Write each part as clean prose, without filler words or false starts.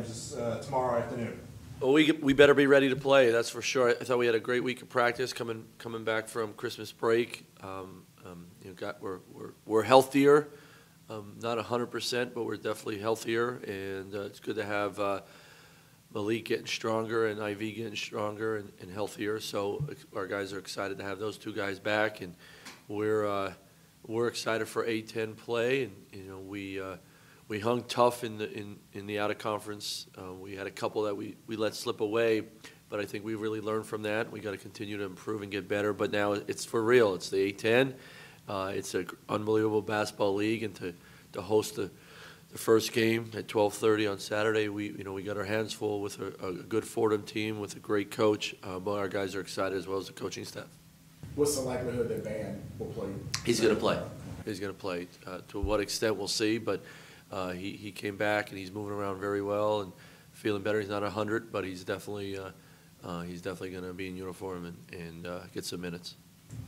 Rams tomorrow afternoon? Well, we better be ready to play. That's for sure. I thought we had a great week of practice coming back from Christmas break. We're healthier, not 100%, but we're definitely healthier, and it's good to have Malik getting stronger and IV getting stronger and healthier. So our guys are excited to have those two guys back, and we're excited for A-10 play. And we hung tough in the out of conference. We had a couple that we let slip away, but I think we really learned from that. We got to continue to improve and get better. But now it's for real. It's the A-10. It's an unbelievable basketball league, and to host the first game at 12:30 on Saturday, we got our hands full with a good Fordham team with a great coach. But our guys are excited as well as the coaching staff. What's the likelihood that Van will play? He's going to play. He's going to play. To what extent, we'll see. But he came back and he's moving around very well and feeling better. He's not 100, but he's definitely going to be in uniform and get some minutes.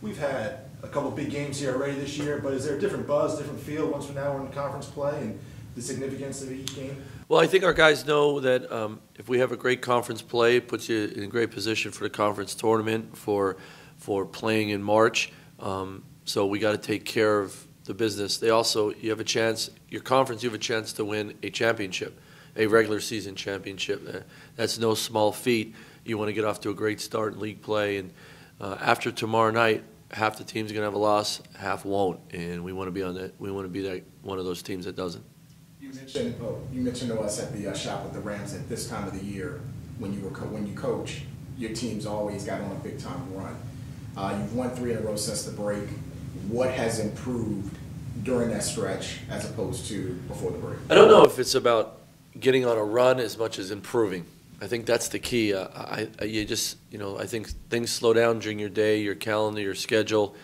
We've had a couple big games here already this year, but is there a different buzz, different feel once we're now in conference play and the significance of each game? Well, I think our guys know that if we have a great conference play, it puts you in a great position for the conference tournament for playing in March. So we got to take care of the business. You have a chance, your conference, you have a chance to win a championship, a regular season championship. That's no small feat. You want to get off to a great start in league play, and after tomorrow night, half the team's going to have a loss, half won't, and we want to be on that. We want to be that one of those teams that doesn't. You mentioned to us at the shop with the Rams at this time of the year when you coach, your team's always got on a big time run. You've won 3 in a row since the break. What has improved during that stretch as opposed to before the break? I don't know if it's about getting on a run as much as improving. I think that's the key. I think things slow down during your day, your calendar, your schedule.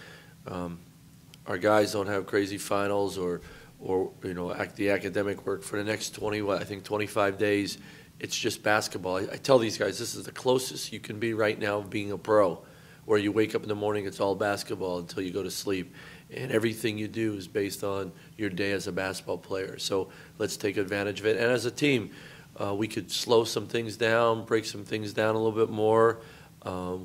Our guys don't have crazy finals or the academic work for the next 25 days. It's just basketball. I tell these guys this is the closest you can be right now of being a pro, where you wake up in the morning, it's all basketball until you go to sleep. And everything you do is based on your day as a basketball player. So let's take advantage of it. And as a team, we could slow some things down, break some things down a little bit more.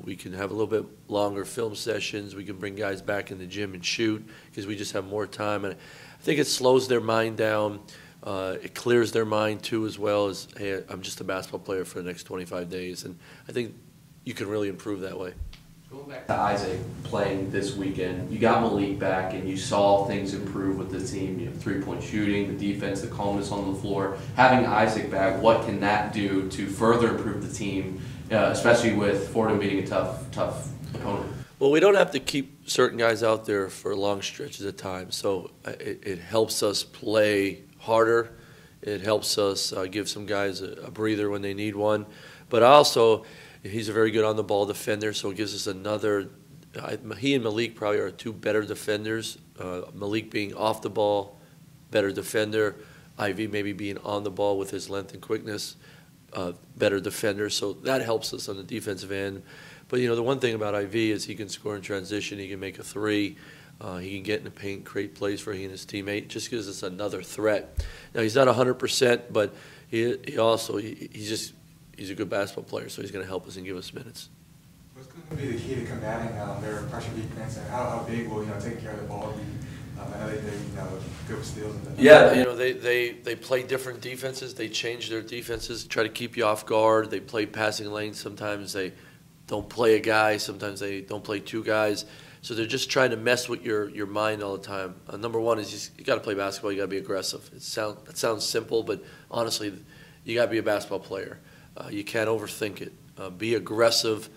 We can have a little bit longer film sessions. We can bring guys back in the gym and shoot because we just have more time. And I think it slows their mind down. It clears their mind, too, as well as, hey, I'm just a basketball player for the next 25 days. And I think you can really improve that way. Going back to Isaac playing this weekend, you got Malik back and you saw things improve with the team. You know, 3-point shooting, the defense, the calmness on the floor. Having Isaac back, what can that do to further improve the team, especially with Fordham being a tough opponent? Well, we don't have to keep certain guys out there for long stretches of time, so it helps us play harder. It helps us give some guys a breather when they need one. But also, he's a very good on-the-ball defender, so it gives us another. He and Malik probably are 2 better defenders. Malik being off the ball, better defender. IV maybe being on the ball with his length and quickness, better defender. So that helps us on the defensive end. But, the one thing about IV is he can score in transition. He can make a 3. He can get in the paint, create plays for he and his teammate. Just gives us another threat. Now, he's not 100%, but he's a good basketball player, so he's going to help us and give us minutes. What's going to be the key to combating their pressure defense, and how big will taking care of the ball be? I know they do good with steals. They play different defenses. They change their defenses, try to keep you off guard. They play passing lanes. Sometimes they don't play a guy. Sometimes they don't play 2 guys. So they're just trying to mess with your mind all the time. Number one is you got to play basketball. You got to be aggressive. It sounds simple, but honestly, you got to be a basketball player. You can't overthink it. Be aggressive,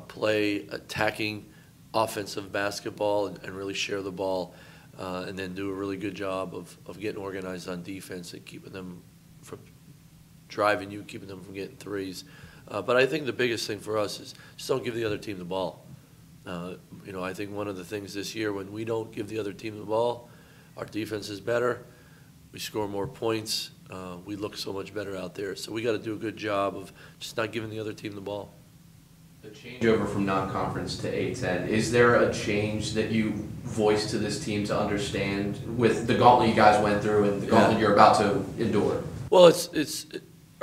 play attacking offensive basketball and really share the ball, and then do a really good job of getting organized on defense and keeping them from driving you, keeping them from getting threes. But I think the biggest thing for us is just don't give the other team the ball. I think one of the things this year when we don't give the other team the ball, our defense is better, we score more points, we look so much better out there. So we got to do a good job of just not giving the other team the ball. The changeover from non-conference to A-10, is there a change that you voiced to this team to understand with the gauntlet you guys went through and the gauntlet you're about to endure? Well,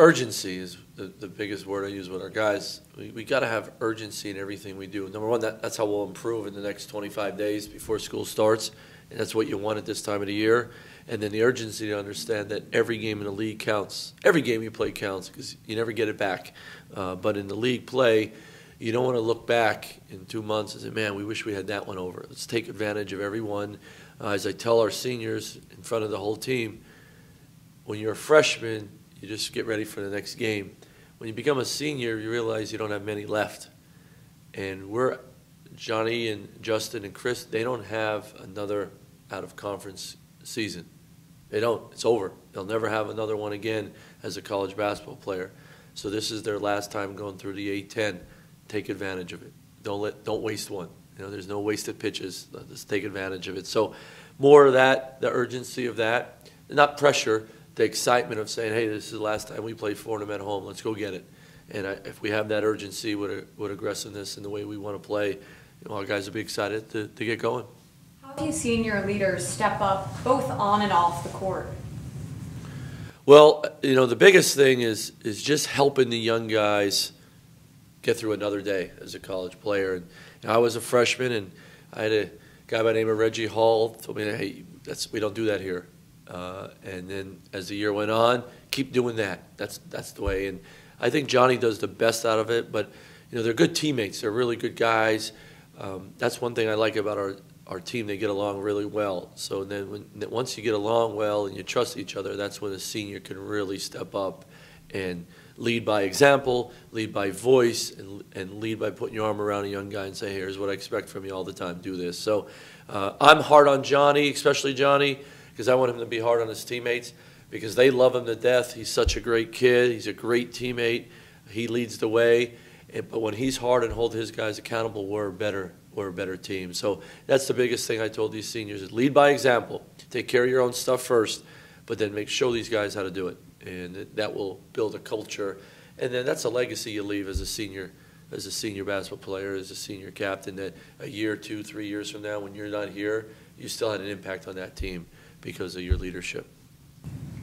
urgency is the biggest word I use with our guys. We got to have urgency in everything we do. Number one, that's how we'll improve in the next 25 days before school starts, and that's what you want at this time of the year. And then the urgency to understand that every game in the league counts. Every game you play counts because you never get it back. But in the league play, you don't want to look back in 2 months and say, man, we wish we had that one over. Let's take advantage of every one. As I tell our seniors in front of the whole team, when you're a freshman, you just get ready for the next game. When you become a senior, you realize you don't have many left. And Johnny and Justin and Chris, they don't have another out-of-conference season. They don't. It's over. They'll never have another one again as a college basketball player. So this is their last time going through the A-10. Take advantage of it. Don't waste one. There's no wasted pitches. Let's take advantage of it. So more of that, the urgency of that, not pressure, the excitement of saying, hey, this is the last time we play Fordham at home. Let's go get it. And if we have that urgency with aggressiveness and the way we want to play, our guys will be excited to get going. How have you seen your leaders step up both on and off the court? Well, the biggest thing is just helping the young guys get through another day as a college player. And I was a freshman, and I had a guy by the name of Reggie Hall told me, hey, we don't do that here. And then as the year went on, keep doing that. That's the way. And I think Johnny does the best out of it. But they're good teammates. They're really good guys. That's one thing I like about our team. They get along really well. So then once you get along well and you trust each other, that's when a senior can really step up and lead by example, lead by voice, and lead by putting your arm around a young guy and say, hey, here's what I expect from you all the time, do this. So I'm hard on Johnny, especially Johnny, because I want him to be hard on his teammates because they love him to death. He's such a great kid. He's a great teammate. He leads the way. But when he's hard and hold his guys accountable, we're a better team. So that's the biggest thing I told these seniors is lead by example. Take care of your own stuff first, but then show these guys how to do it. And that will build a culture. And then that's a legacy you leave as a senior basketball player, as a senior captain, that a year, 2, 3 years from now, when you're not here, you still had an impact on that team because of your leadership.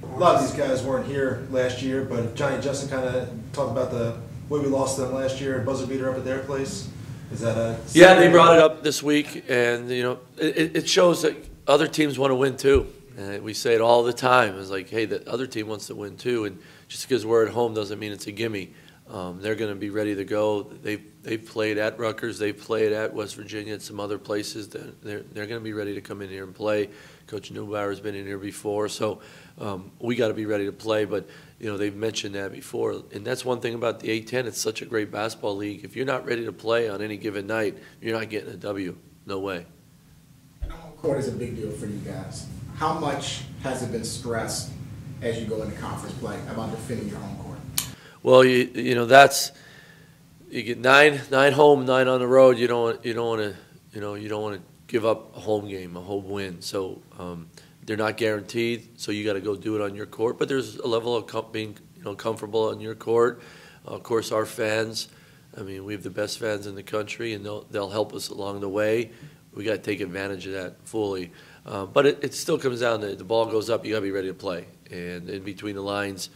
A lot of these guys weren't here last year, but Johnny and Justin kind of talked about the way we lost them last year, buzzer beater up at their place. Is that a... Yeah, they brought it up this week, and it shows that other teams want to win too. And we say it all the time. It's like, hey, the other team wants to win too, and just because we're at home doesn't mean it's a gimme. They're going to be ready to go. They've played at Rutgers. They've played at West Virginia and some other places. They're going to be ready to come in here and play. Coach Neubauer's been in here before, so we got to be ready to play. But they've mentioned that before, and that's one thing about the A-10. It's such a great basketball league. If you're not ready to play on any given night, you're not getting a W. No way. And home court is a big deal for you guys. How much has it been stressed as you go into conference play about defending your home court? Well, you get nine home, 9 on the road. You don't want to give up a home game, a home win. So they're not guaranteed. So you got to go do it on your court. But there's a level of being comfortable on your court. Of course, our fans. I mean, we have the best fans in the country, and they'll help us along the way. We got to take advantage of that fully. But it still comes down to the ball goes up, you got to be ready to play. And in between the lines,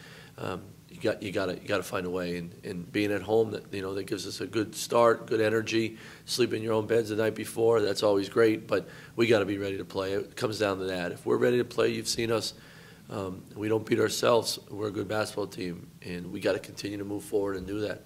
you got to find a way. And being at home, that gives us a good start, good energy. Sleep in your own beds the night before, that's always great. But we got to be ready to play. It comes down to that. If we're ready to play, you've seen us. We don't beat ourselves. We're a good basketball team, and we got to continue to move forward and do that.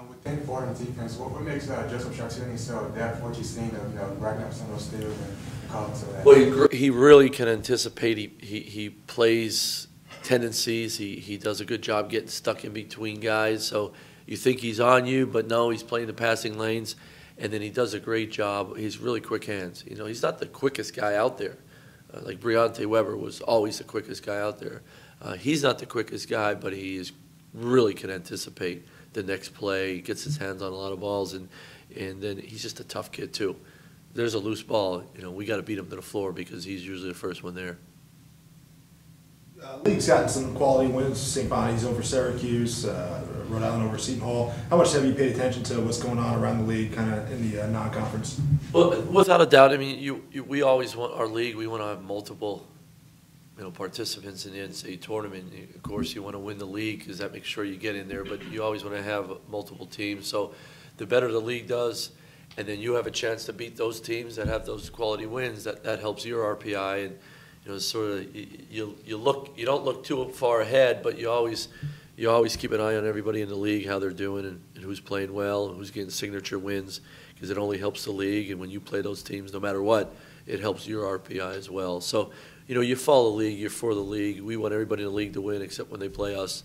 Within Fordham's defense, what makes Joseph Chartuni so adept? What you've seen of racking up some of those steals and calling to that? Well, he really can anticipate. He plays tendencies. He does a good job getting stuck in between guys. So you think he's on you, but no, he's playing the passing lanes, and then he does a great job. He's really quick hands. He's not the quickest guy out there. Like Briante Weber was always the quickest guy out there. He's not the quickest guy, but he really can anticipate the next play. He gets his hands on a lot of balls, and then he's just a tough kid too. There's a loose ball, we got to beat him to the floor because he's usually the first one there. League's gotten some quality wins. St. Bonnie's over Syracuse, Rhode Island over Seton Hall. How much have you paid attention to what's going on around the league, kind of in the non-conference? Well, without a doubt. I mean, we always want our league. We want to have multiple participants in the NCAA tournament. Of course, you want to win the league because that makes sure you get in there, but you always want to have multiple teams. So the better the league does, and then you have a chance to beat those teams that have those quality wins, that helps your RPI. And sort of you don't look too far ahead, but you always keep an eye on everybody in the league, how they're doing, and who's playing well, and who's getting signature wins, because it only helps the league. And when you play those teams, no matter what, it helps your RPI as well. So, you follow the league, you're for the league. We want everybody in the league to win except when they play us,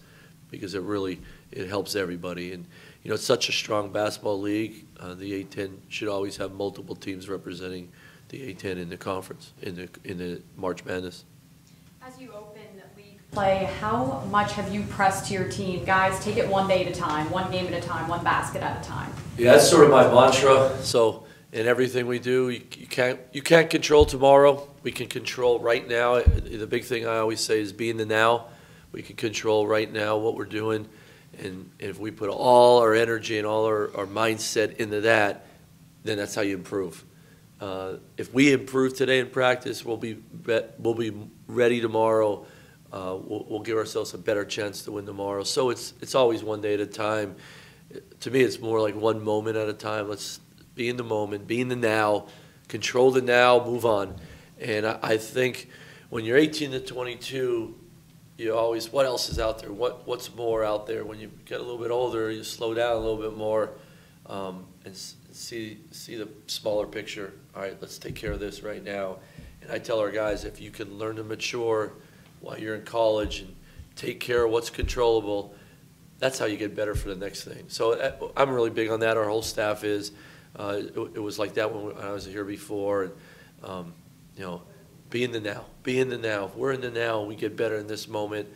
because it helps everybody. And, it's such a strong basketball league. The A-10 should always have multiple teams representing the A-10 in the conference, in the March Madness. As you open league play, how much have you pressed to your team? Guys, take it one day at a time, one game at a time, one basket at a time. Yeah, that's sort of my mantra. So in everything we do, you can't control tomorrow. We can control right now. The big thing I always say is be in the now. We can control right now what we're doing, and if we put all our energy and all our mindset into that, then that's how you improve. If we improve today in practice, we'll be ready tomorrow. We'll give ourselves a better chance to win tomorrow. So it's always one day at a time. To me, it's more like one moment at a time. Let's be in the moment, be in the now, control the now, move on. And I think when you're 18 to 22, you always, what else is out there? What's more out there? When you get a little bit older, you slow down a little bit more and see the smaller picture. All right, let's take care of this right now. And I tell our guys, if you can learn to mature while you're in college and take care of what's controllable, that's how you get better for the next thing. So I'm really big on that. Our whole staff is. It was like that when I was here before. And, be in the now. Be in the now. If we're in the now and we get better in this moment,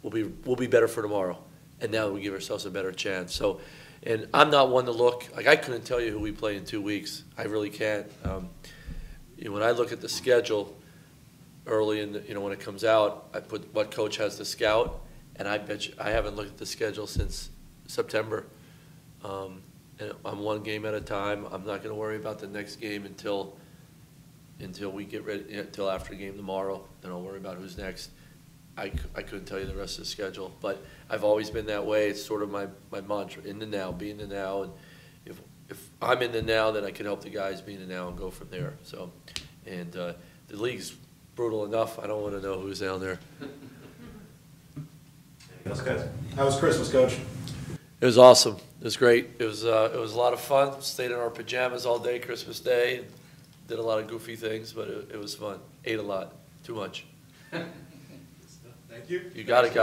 we'll be better for tomorrow. And now we give ourselves a better chance. So, and I'm not one to look. Like, I couldn't tell you who we play in 2 weeks. I really can't. When I look at the schedule early in when it comes out, I put what coach has to scout, and I bet you I haven't looked at the schedule since September. And I'm one game at a time. I'm not going to worry about the next game until we get ready, until after the game tomorrow. Then I'll worry about who's next. I couldn't tell you the rest of the schedule, but I've always been that way. It's sort of my mantra: in the now, be in the now. And if I'm in the now, then I can help the guys be in the now and go from there. So, and the league's brutal enough. I don't want to know who's down there. How was Christmas, Coach? It was awesome. It was great. It was a lot of fun. Stayed in our pajamas all day Christmas Day. Did a lot of goofy things, but it was fun. Ate a lot. Too much. Thank you. You got it, guys.